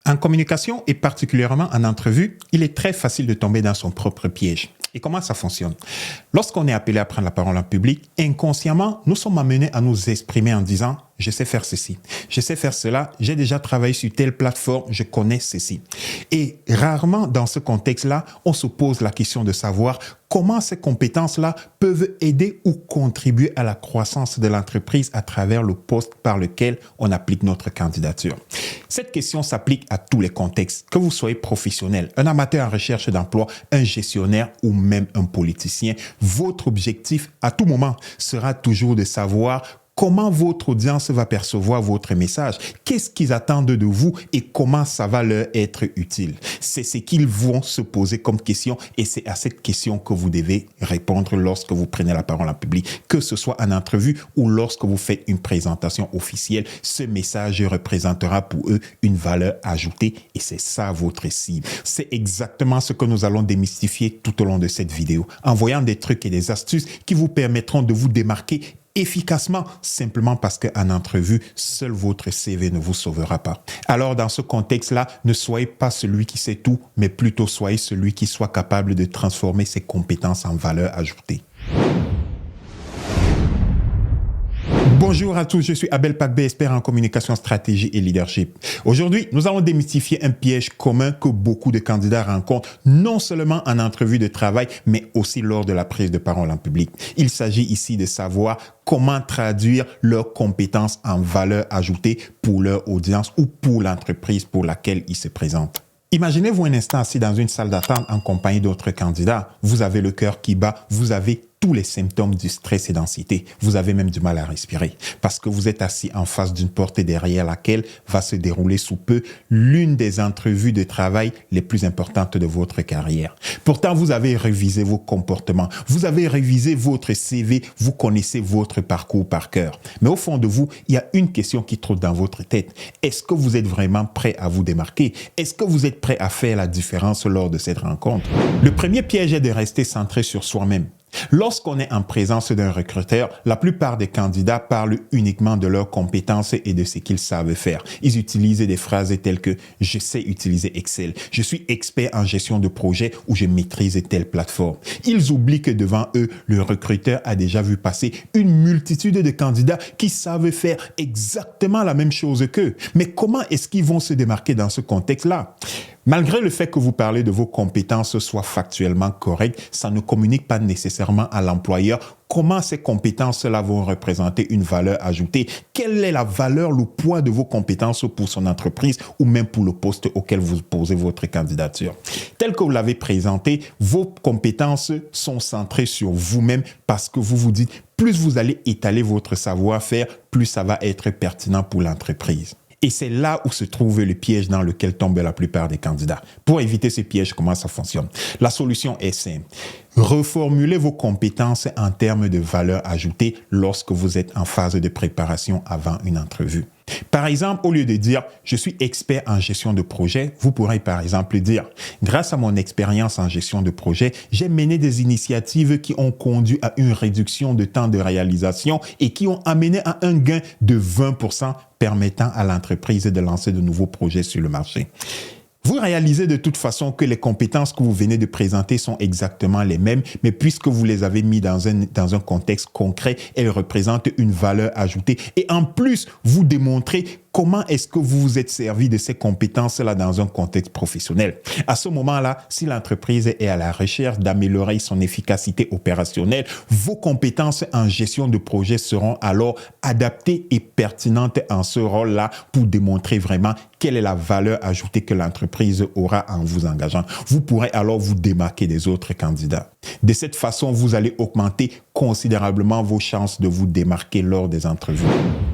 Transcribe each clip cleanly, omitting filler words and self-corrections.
En communication et particulièrement en entrevue, il est très facile de tomber dans son propre piège. Et comment ça fonctionne? Lorsqu'on est appelé à prendre la parole en public, inconsciemment, nous sommes amenés à nous exprimer en disant « je sais faire ceci, je sais faire cela, j'ai déjà travaillé sur telle plateforme, je connais ceci ». Et rarement dans ce contexte-là, on se pose la question de savoir comment ces compétences-là peuvent aider ou contribuer à la croissance de l'entreprise à travers le poste par lequel on applique notre candidature. Cette question s'applique à tous les contextes, que vous soyez professionnel, un amateur en recherche d'emploi, un gestionnaire ou même un politicien. Votre objectif à tout moment sera toujours de savoir comment votre audience va percevoir votre message, qu'est-ce qu'ils attendent de vous et comment ça va leur être utile. C'est ce qu'ils vont se poser comme question et c'est à cette question que vous devez répondre lorsque vous prenez la parole en public, que ce soit en entrevue ou lorsque vous faites une présentation officielle. Ce message représentera pour eux une valeur ajoutée et c'est ça votre cible. C'est exactement ce que nous allons démystifier tout au long de cette vidéo, en voyant des trucs et des astuces qui vous permettront de vous démarquer efficacement, simplement parce qu'en entrevue, seul votre CV ne vous sauvera pas. Alors, dans ce contexte-là, ne soyez pas celui qui sait tout, mais plutôt soyez celui qui soit capable de transformer ses compétences en valeur ajoutée. Bonjour à tous, je suis Abel Pagbé, expert en communication, stratégie et leadership. Aujourd'hui, nous allons démystifier un piège commun que beaucoup de candidats rencontrent, non seulement en entrevue de travail, mais aussi lors de la prise de parole en public. Il s'agit ici de savoir comment traduire leurs compétences en valeur ajoutée pour leur audience ou pour l'entreprise pour laquelle ils se présentent. Imaginez-vous un instant assis dans une salle d'attente en compagnie d'autres candidats. Vous avez le cœur qui bat, vous avez tous les symptômes du stress et d'anxiété. Vous avez même du mal à respirer parce que vous êtes assis en face d'une porte derrière laquelle va se dérouler sous peu l'une des entrevues de travail les plus importantes de votre carrière. Pourtant, vous avez révisé vos comportements, vous avez révisé votre CV, vous connaissez votre parcours par cœur. Mais au fond de vous, il y a une question qui trotte dans votre tête. Est-ce que vous êtes vraiment prêt à vous démarquer? Est-ce que vous êtes prêt à faire la différence lors de cette rencontre? Le premier piège est de rester centré sur soi-même. Lorsqu'on est en présence d'un recruteur, la plupart des candidats parlent uniquement de leurs compétences et de ce qu'ils savent faire. Ils utilisent des phrases telles que « je sais utiliser Excel »,« je suis expert en gestion de projet » ou « je maîtrise telle plateforme ». Ils oublient que devant eux, le recruteur a déjà vu passer une multitude de candidats qui savent faire exactement la même chose qu'eux. Mais comment est-ce qu'ils vont se démarquer dans ce contexte-là? Malgré le fait que vous parlez de vos compétences soient factuellement correctes, ça ne communique pas nécessairement à l'employeur comment ces compétences-là vont représenter une valeur ajoutée. Quelle est la valeur, le poids de vos compétences pour son entreprise ou même pour le poste auquel vous posez votre candidature. Tel que vous l'avez présenté, vos compétences sont centrées sur vous-même parce que vous vous dites, plus vous allez étaler votre savoir-faire, plus ça va être pertinent pour l'entreprise. Et c'est là où se trouve le piège dans lequel tombent la plupart des candidats. Pour éviter ce piège, comment ça fonctionne? La solution est simple. Reformulez vos compétences en termes de valeur ajoutée lorsque vous êtes en phase de préparation avant une entrevue. Par exemple, au lieu de dire « je suis expert en gestion de projet », vous pourrez par exemple dire « grâce à mon expérience en gestion de projet, j'ai mené des initiatives qui ont conduit à une réduction de temps de réalisation et qui ont amené à un gain de 20% permettant à l'entreprise de lancer de nouveaux projets sur le marché ». Vous réalisez de toute façon que les compétences que vous venez de présenter sont exactement les mêmes, mais puisque vous les avez mis dans un contexte concret, elles représentent une valeur ajoutée. Et en plus, vous démontrez comment est-ce que vous vous êtes servi de ces compétences-là dans un contexte professionnel. À ce moment-là, si l'entreprise est à la recherche d'améliorer son efficacité opérationnelle, vos compétences en gestion de projet seront alors adaptées et pertinentes en ce rôle-là pour démontrer vraiment quelle est la valeur ajoutée que l'entreprise aura en vous engageant. Vous pourrez alors vous démarquer des autres candidats. De cette façon, vous allez augmenter considérablement vos chances de vous démarquer lors des entrevues.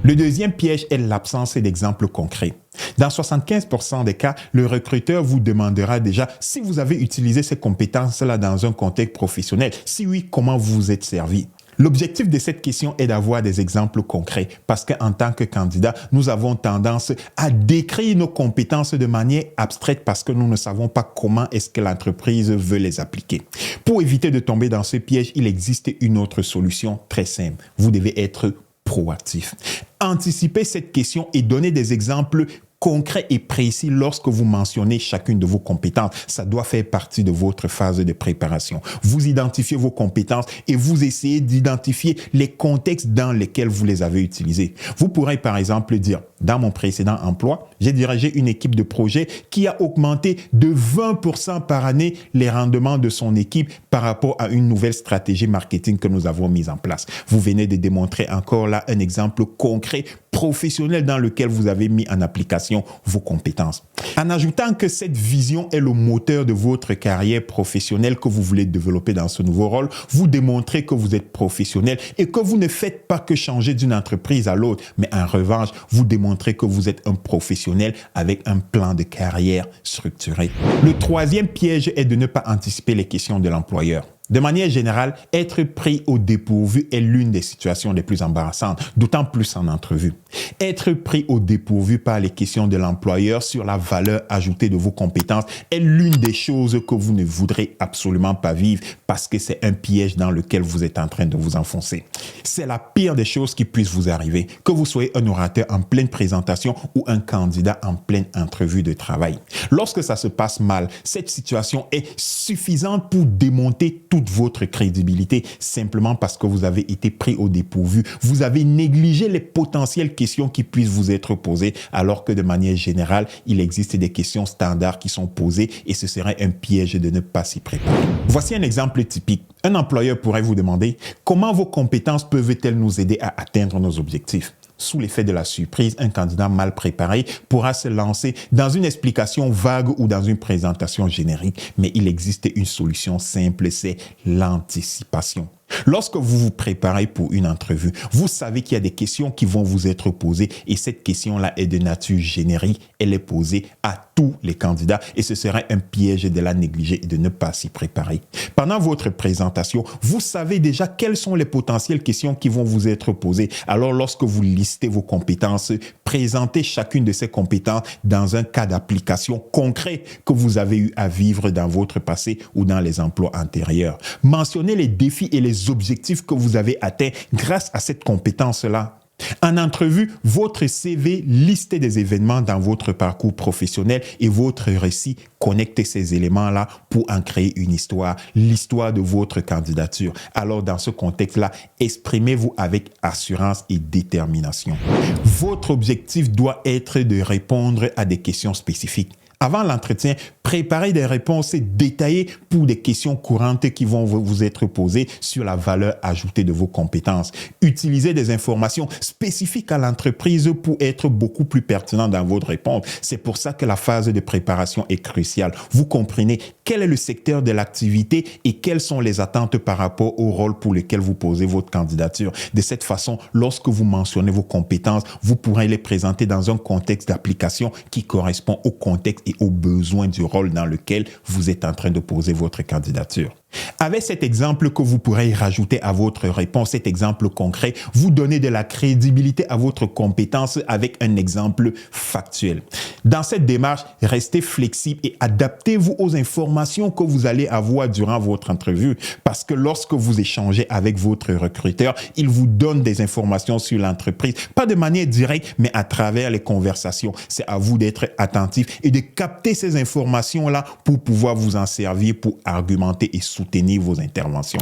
Le deuxième piège est l'absence d'exemples concrets. Dans 75% des cas, le recruteur vous demandera déjà si vous avez utilisé ces compétences-là dans un contexte professionnel. Si oui, comment vous vous êtes servi? L'objectif de cette question est d'avoir des exemples concrets parce qu'en tant que candidat, nous avons tendance à décrire nos compétences de manière abstraite parce que nous ne savons pas comment est-ce que l'entreprise veut les appliquer. Pour éviter de tomber dans ce piège, il existe une autre solution très simple. Vous devez être proactif. Anticipez cette question et donnez des exemples concret et précis lorsque vous mentionnez chacune de vos compétences. Ça doit faire partie de votre phase de préparation. Vous identifiez vos compétences et vous essayez d'identifier les contextes dans lesquels vous les avez utilisées. Vous pourrez par exemple dire, dans mon précédent emploi, j'ai dirigé une équipe de projet qui a augmenté de 20% par année les rendements de son équipe par rapport à une nouvelle stratégie marketing que nous avons mise en place. Vous venez de démontrer encore là un exemple concret, professionnel dans lequel vous avez mis en application vos compétences. En ajoutant que cette vision est le moteur de votre carrière professionnelle que vous voulez développer dans ce nouveau rôle, vous démontrez que vous êtes professionnel et que vous ne faites pas que changer d'une entreprise à l'autre, mais en revanche, vous démontrez que vous êtes un professionnel avec un plan de carrière structuré. Le troisième piège est de ne pas anticiper les questions de l'employeur. De manière générale, être pris au dépourvu est l'une des situations les plus embarrassantes, d'autant plus en entrevue. Être pris au dépourvu par les questions de l'employeur sur la valeur ajoutée de vos compétences est l'une des choses que vous ne voudrez absolument pas vivre parce que c'est un piège dans lequel vous êtes en train de vous enfoncer. C'est la pire des choses qui puissent vous arriver, que vous soyez un orateur en pleine présentation ou un candidat en pleine entrevue de travail. Lorsque ça se passe mal, cette situation est suffisante pour démonter toute votre crédibilité simplement parce que vous avez été pris au dépourvu. Vous avez négligé les potentielles questions qui puissent vous être posées alors que de manière générale, il existe des questions standards qui sont posées et ce serait un piège de ne pas s'y préparer. Voici un exemple typique. Un employeur pourrait vous demander comment vos compétences peuvent-elles nous aider à atteindre nos objectifs? Sous l'effet de la surprise, un candidat mal préparé pourra se lancer dans une explication vague ou dans une présentation générique. Mais il existe une solution simple, c'est l'anticipation. Lorsque vous vous préparez pour une entrevue, vous savez qu'il y a des questions qui vont vous être posées et cette question-là est de nature générique. Elle est posée à tous les candidats et ce serait un piège de la négliger et de ne pas s'y préparer. Pendant votre présentation, vous savez déjà quelles sont les potentielles questions qui vont vous être posées. Alors, lorsque vous listez vos compétences, présentez chacune de ces compétences dans un cas d'application concret que vous avez eu à vivre dans votre passé ou dans les emplois antérieurs. Mentionnez les défis et les objectifs que vous avez atteints grâce à cette compétence-là. En entrevue, votre CV liste des événements dans votre parcours professionnel et votre récit connecte ces éléments-là pour en créer une histoire, l'histoire de votre candidature. Alors, dans ce contexte-là, exprimez-vous avec assurance et détermination. Votre objectif doit être de répondre à des questions spécifiques. Avant l'entretien, préparez des réponses détaillées pour des questions courantes qui vont vous être posées sur la valeur ajoutée de vos compétences. Utilisez des informations spécifiques à l'entreprise pour être beaucoup plus pertinent dans votre réponse. C'est pour ça que la phase de préparation est cruciale. Vous comprenez quel est le secteur de l'activité et quelles sont les attentes par rapport au rôle pour lequel vous posez votre candidature. De cette façon, lorsque vous mentionnez vos compétences, vous pourrez les présenter dans un contexte d'application qui correspond au contexte et aux besoins du rôle dans lequel vous êtes en train de poser votre candidature. Avec cet exemple que vous pourrez rajouter à votre réponse, cet exemple concret, vous donnez de la crédibilité à votre compétence avec un exemple factuel. Dans cette démarche, restez flexible et adaptez-vous aux informations que vous allez avoir durant votre entrevue parce que lorsque vous échangez avec votre recruteur, il vous donne des informations sur l'entreprise, pas de manière directe, mais à travers les conversations. C'est à vous d'être attentif et de capter ces informations-là pour pouvoir vous en servir pour argumenter et soutenir vos interventions.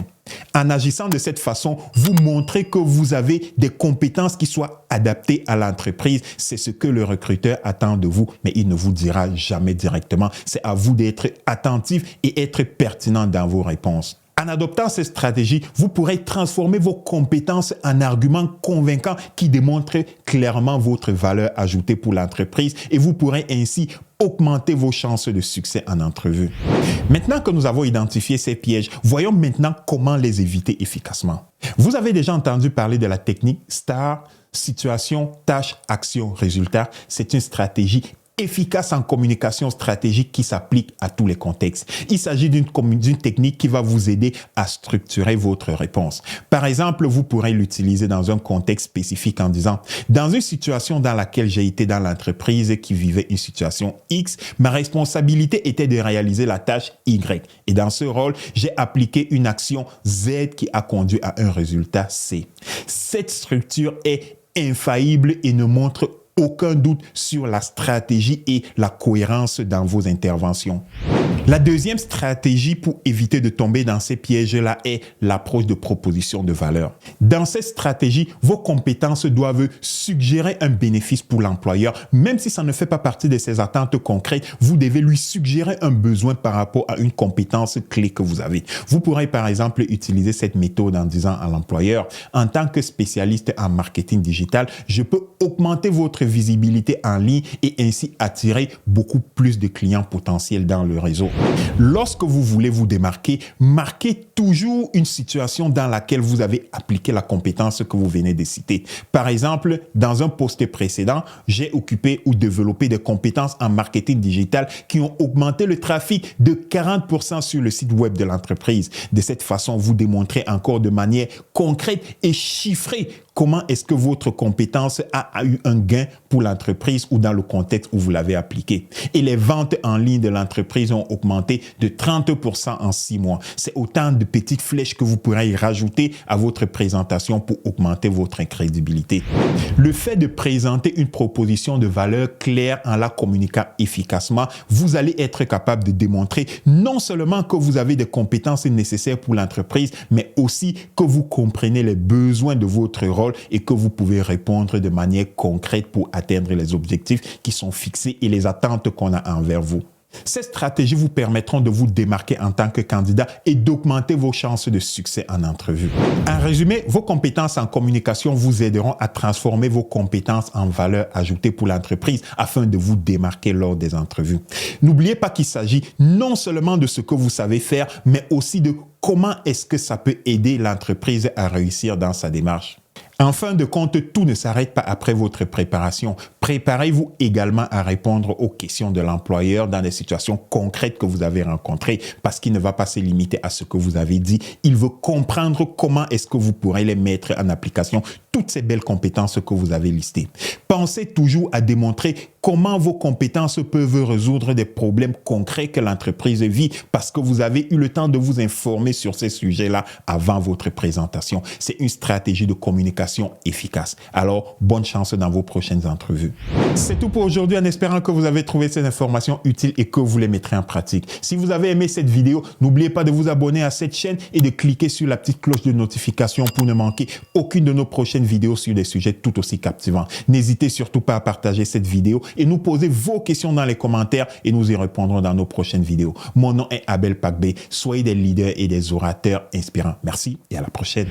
En agissant de cette façon, vous montrez que vous avez des compétences qui soient adaptées à l'entreprise. C'est ce que le recruteur attend de vous, mais il ne vous dira jamais directement. C'est à vous d'être attentif et être pertinent dans vos réponses. En adoptant cette stratégie, vous pourrez transformer vos compétences en arguments convaincants qui démontrent clairement votre valeur ajoutée pour l'entreprise et vous pourrez ainsi augmenter vos chances de succès en entrevue. Maintenant que nous avons identifié ces pièges, voyons maintenant comment les éviter efficacement. Vous avez déjà entendu parler de la technique STAR, situation, tâche, action, résultat. C'est une stratégie efficace en communication stratégique qui s'applique à tous les contextes. Il s'agit d'une technique qui va vous aider à structurer votre réponse. Par exemple, vous pourrez l'utiliser dans un contexte spécifique en disant « Dans une situation dans laquelle j'ai été dans l'entreprise qui vivait une situation X, ma responsabilité était de réaliser la tâche Y. Et dans ce rôle, j'ai appliqué une action Z qui a conduit à un résultat C. » Cette structure est infaillible et ne montre aucun doute sur la stratégie et la cohérence dans vos interventions. La deuxième stratégie pour éviter de tomber dans ces pièges-là est l'approche de proposition de valeur. Dans cette stratégie, vos compétences doivent suggérer un bénéfice pour l'employeur. Même si ça ne fait pas partie de ses attentes concrètes, vous devez lui suggérer un besoin par rapport à une compétence clé que vous avez. Vous pourrez par exemple utiliser cette méthode en disant à l'employeur, en tant que spécialiste en marketing digital, je peux augmenter votre visibilité en ligne et ainsi attirer beaucoup plus de clients potentiels dans le réseau. Lorsque vous voulez vous démarquer, marquez toujours une situation dans laquelle vous avez appliqué la compétence que vous venez de citer. Par exemple, dans un post précédent, j'ai occupé ou développé des compétences en marketing digital qui ont augmenté le trafic de 40% sur le site web de l'entreprise. De cette façon, vous démontrez encore de manière concrète et chiffrée comment est-ce que votre compétence a eu un gain pour l'entreprise ou dans le contexte où vous l'avez appliqué. Et les ventes en ligne de l'entreprise ont augmenté de 30% en 6 mois. C'est autant de petites flèches que vous pourrez y rajouter à votre présentation pour augmenter votre crédibilité. Le fait de présenter une proposition de valeur claire en la communiquant efficacement, vous allez être capable de démontrer non seulement que vous avez des compétences nécessaires pour l'entreprise, mais aussi que vous comprenez les besoins de votre rôle et que vous pouvez répondre de manière concrète pour atteindre les objectifs qui sont fixés et les attentes qu'on a envers vous. Ces stratégies vous permettront de vous démarquer en tant que candidat et d'augmenter vos chances de succès en entrevue. En résumé, vos compétences en communication vous aideront à transformer vos compétences en valeur ajoutée pour l'entreprise afin de vous démarquer lors des entrevues. N'oubliez pas qu'il s'agit non seulement de ce que vous savez faire, mais aussi de comment est-ce que ça peut aider l'entreprise à réussir dans sa démarche. En fin de compte, tout ne s'arrête pas après votre préparation. Préparez-vous également à répondre aux questions de l'employeur dans des situations concrètes que vous avez rencontrées parce qu'il ne va pas se limiter à ce que vous avez dit. Il veut comprendre comment est-ce que vous pourrez les mettre en application, toutes ces belles compétences que vous avez listées. Pensez toujours à démontrer comment vos compétences peuvent résoudre des problèmes concrets que l'entreprise vit parce que vous avez eu le temps de vous informer sur ces sujets-là avant votre présentation. C'est une stratégie de communication efficace. Alors, bonne chance dans vos prochaines entrevues. C'est tout pour aujourd'hui en espérant que vous avez trouvé ces informations utiles et que vous les mettrez en pratique. Si vous avez aimé cette vidéo, n'oubliez pas de vous abonner à cette chaîne et de cliquer sur la petite cloche de notification pour ne manquer aucune de nos prochaines vidéos sur des sujets tout aussi captivants. N'hésitez surtout pas à partager cette vidéo et nous poser vos questions dans les commentaires et nous y répondrons dans nos prochaines vidéos. Mon nom est Abel Pagbe. Soyez des leaders et des orateurs inspirants. Merci et à la prochaine.